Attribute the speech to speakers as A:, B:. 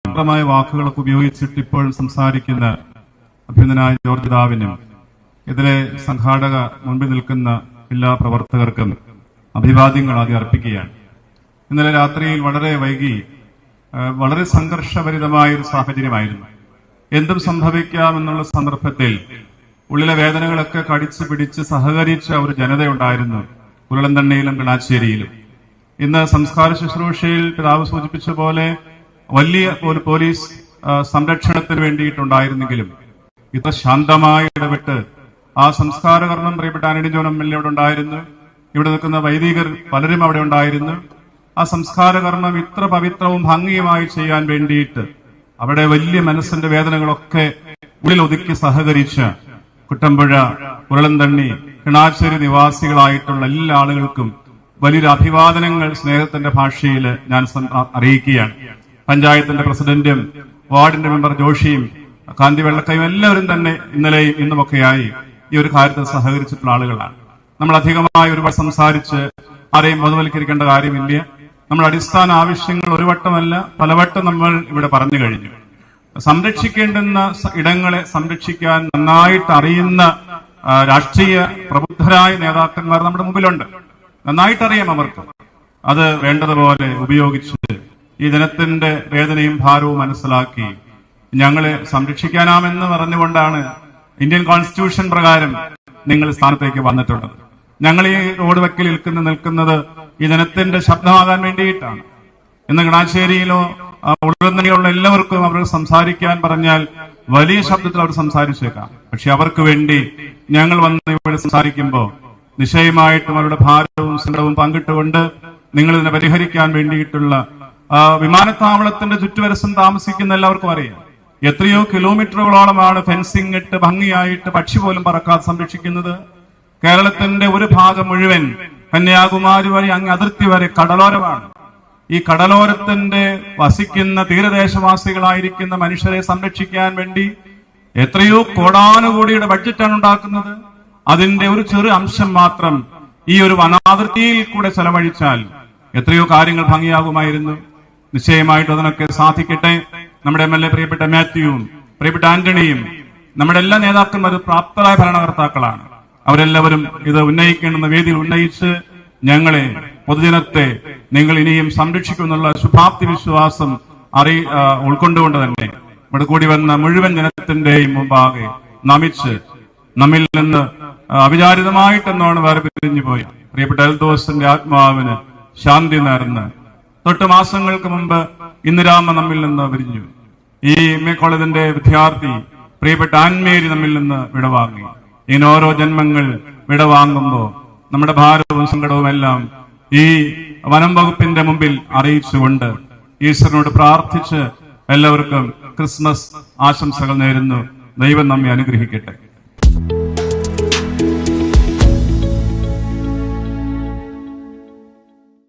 A: വാക്കുകളൊക്കെ ഉപയോഗിച്ചിട്ട് ഇപ്പോൾ സംസാരിക്കുന്ന അഭിനന്ദനായ ജോർജ് പിതാവിനും ഇതിലെ സംഘാടക മുൻപിൽ നിൽക്കുന്ന എല്ലാ പ്രവർത്തകർക്കും അഭിവാദ്യങ്ങൾ ആദ്യം അർപ്പിക്കുകയാണ്. ഇന്നലെ രാത്രിയിൽ വളരെ വൈകി വളരെ സംഘർഷഭരിതമായ ഒരു സാഹചര്യമായിരുന്നു. എന്തും സംഭവിക്കാമെന്നുള്ള സന്ദർഭത്തിൽ ഉള്ളിലെ വേദനകളൊക്കെ കടിച്ചു പിടിച്ച് സഹകരിച്ച ഒരു ജനതയുണ്ടായിരുന്നു ഉരുളന്തണ്ണിയിലും കിണാശ്ശേരിയിലും. ഇന്ന് സംസ്കാര ശുശ്രൂഷയിൽ പിതാവ് സൂചിപ്പിച്ച പോലെ വലിയ ഒരു പോലീസ് സംരക്ഷണത്തിന് വേണ്ടിയിട്ടുണ്ടായിരുന്നെങ്കിലും ഇത്ര ശാന്തമായി ഇടപെട്ട് ആ സംസ്കാരകർമ്മം പ്രിയപ്പെട്ട ആന്റണി ജോൺ എം.എൽ.എ അവിടെ ഉണ്ടായിരുന്നു. ഇവിടെ നിൽക്കുന്ന വൈദികർ പലരും അവിടെ ഉണ്ടായിരുന്നു. ആ സംസ്കാരകർമ്മം ഇത്ര പവിത്രവും ഭംഗിയുമായി ചെയ്യാൻ വേണ്ടിയിട്ട് അവിടെ വലിയ മനസ്സിന്റെ വേദനകളൊക്കെ ഉള്ളിൽ ഒതുക്കി സഹകരിച്ച കുട്ടമ്പുഴ, ഉരുളന്തണ്ണി, കിണാശ്ശേരി നിവാസികളായിട്ടുള്ള എല്ലാ ആളുകൾക്കും വലിയൊരു അഭിവാദനങ്ങൾ സ്നേഹത്തിന്റെ ഭാഷയിൽ ഞാൻ അറിയിക്കുകയാണ്. പഞ്ചായത്തിന്റെ പ്രസിഡന്റും വാർഡിന്റെ മെമ്പർ ജോഷിയും കാന്തി വെള്ളക്കയും എല്ലാവരും തന്നെ ഇന്നലെയും ഇന്നുമൊക്കെയായി ഈ ഒരു കാര്യത്തിൽ സഹകരിച്ചിട്ടുള്ള ആളുകളാണ്. നമ്മൾ അധികമായി ഒരുപാട് സംസാരിച്ച് ആരെയും ബോധവൽക്കരിക്കേണ്ട കാര്യമില്ല. നമ്മുടെ അടിസ്ഥാന ആവശ്യങ്ങൾ ഒരു വട്ടമല്ല പലവട്ടം നമ്മൾ ഇവിടെ പറഞ്ഞു കഴിഞ്ഞു. സംരക്ഷിക്കേണ്ടുന്ന ഇടങ്ങളെ സംരക്ഷിക്കാൻ നന്നായിട്ട് അറിയുന്ന രാഷ്ട്രീയ പ്രബുദ്ധരായ നേതാക്കന്മാർ നമ്മുടെ മുമ്പിലുണ്ട്. നന്നായിട്ടറിയാം അവർക്ക്. അത് വേണ്ടതുപോലെ ഉപയോഗിച്ച് ഈ ജനത്തിന്റെ വേദനയും ഭാരവും മനസ്സിലാക്കി ഞങ്ങളെ സംരക്ഷിക്കാനാമെന്ന് പറഞ്ഞുകൊണ്ടാണ് ഇന്ത്യൻ കോൺസ്റ്റിറ്റ്യൂഷൻ പ്രകാരം നിങ്ങൾ സ്ഥാനത്തേക്ക് വന്നിട്ടുള്ളത്. ഞങ്ങൾ ഈ റോഡ് വക്കിൽ നിൽക്കുന്നത് ഈ ജനത്തിന്റെ ശബ്ദമാകാൻ വേണ്ടിയിട്ടാണ്. ഇന്ന് കിണാശ്ശേരിയിലോ ഉള്ളതന്നെയുള്ള എല്ലാവർക്കും അവർ സംസാരിക്കാൻ പറഞ്ഞാൽ വലിയ ശബ്ദത്തിൽ അവർ സംസാരിച്ചേക്കാം. പക്ഷെ അവർക്ക് വേണ്ടി ഞങ്ങൾ വന്ന് ഇവിടെ സംസാരിക്കുമ്പോൾ നിശ്ചയമായിട്ടും അവരുടെ ഭാരവും സങ്കടവും പങ്കിട്ടുകൊണ്ട് നിങ്ങൾ ഇതിനെ പരിഹരിക്കാൻ വേണ്ടിയിട്ടുള്ള വിമാനത്താവളത്തിന്റെ ചുറ്റുവരസം താമസിക്കുന്ന എല്ലാവർക്കും അറിയാം. എത്രയോ കിലോമീറ്ററുകളോളമാണ് ഫെൻസിംഗ് ഇട്ട് ഭംഗിയായിട്ട് പക്ഷി പോലും പറക്കാതെ സംരക്ഷിക്കുന്നത്. കേരളത്തിന്റെ ഒരു ഭാഗം മുഴുവൻ കന്യാകുമാരി വരെ അങ്ങ് അതിർത്തി വരെ കടലോരമാണ്. ഈ കടലോരത്തിന്റെ വസിക്കുന്ന തീരദേശവാസികളായിരിക്കുന്ന മനുഷ്യരെ സംരക്ഷിക്കാൻ വേണ്ടി എത്രയോ കോടാനുകോടിയുടെ ബഡ്ജറ്റാണ് ഉണ്ടാക്കുന്നത്. അതിന്റെ ഒരു ചെറു അംശം മാത്രം ഈ ഒരു വനാതിർത്തിയിൽ കൂടെ ചെലവഴിച്ചാൽ എത്രയോ കാര്യങ്ങൾ ഭംഗിയാകുമായിരുന്നു. നിശ്ചയമായിട്ട് അതിനൊക്കെ സാധിക്കട്ടെ. നമ്മുടെ എം.എൽ.എ പ്രിയപ്പെട്ട മാത്യുവും പ്രിയപ്പെട്ട ആന്റണിയും നമ്മുടെ എല്ലാ നേതാക്കന്മാരും പ്രാപ്തരായ ഭരണകർത്താക്കളാണ്. അവരെല്ലാവരും ഇത് ഉന്നയിക്കേണ്ടുന്ന വേദിയിൽ ഉന്നയിച്ച് ഞങ്ങളെ പൊതുജനത്തെ നിങ്ങൾ ഇനിയും സംരക്ഷിക്കുമെന്നുള്ള ശുഭാപ്തി വിശ്വാസം ഉൾക്കൊണ്ടുകൊണ്ട് തന്നെ ഇവിടെ കൂടി വന്ന മുഴുവൻ ജനത്തിന്റെയും മുമ്പാകെ നമിച്ച് നമ്മിൽ നിന്ന് അവിചാരിതമായിട്ടെന്നാണ് വേർപിരിഞ്ഞു പോയി പ്രിയപ്പെട്ട എൽദോസിന്റെ ആത്മാവിന് ശാന്തി നേർന്ന് തൊട്ട് മാസങ്ങൾക്ക് മുമ്പ് ഇന്ദിരാമ നമ്മിൽ നിന്ന് പിരിഞ്ഞു. ഈ എം.എ കോളേജിന്റെ വിദ്യാർത്ഥി പ്രിയപ്പെട്ട ആൻമേരി നമ്മിൽ നിന്ന് വിടവാങ്ങി. ഇനി ഓരോ ജന്മങ്ങൾ വിടവാങ്ങുമ്പോ നമ്മുടെ ഭാരവും സങ്കടവും എല്ലാം ഈ വനം വകുപ്പിന്റെ മുമ്പിൽ അറിയിച്ചുകൊണ്ട് ഈശ്വരനോട് പ്രാർത്ഥിച്ച് എല്ലാവർക്കും ക്രിസ്മസ് ആശംസകൾ നേരുന്നു. ദൈവം നമ്മെ അനുഗ്രഹിക്കട്ടെ.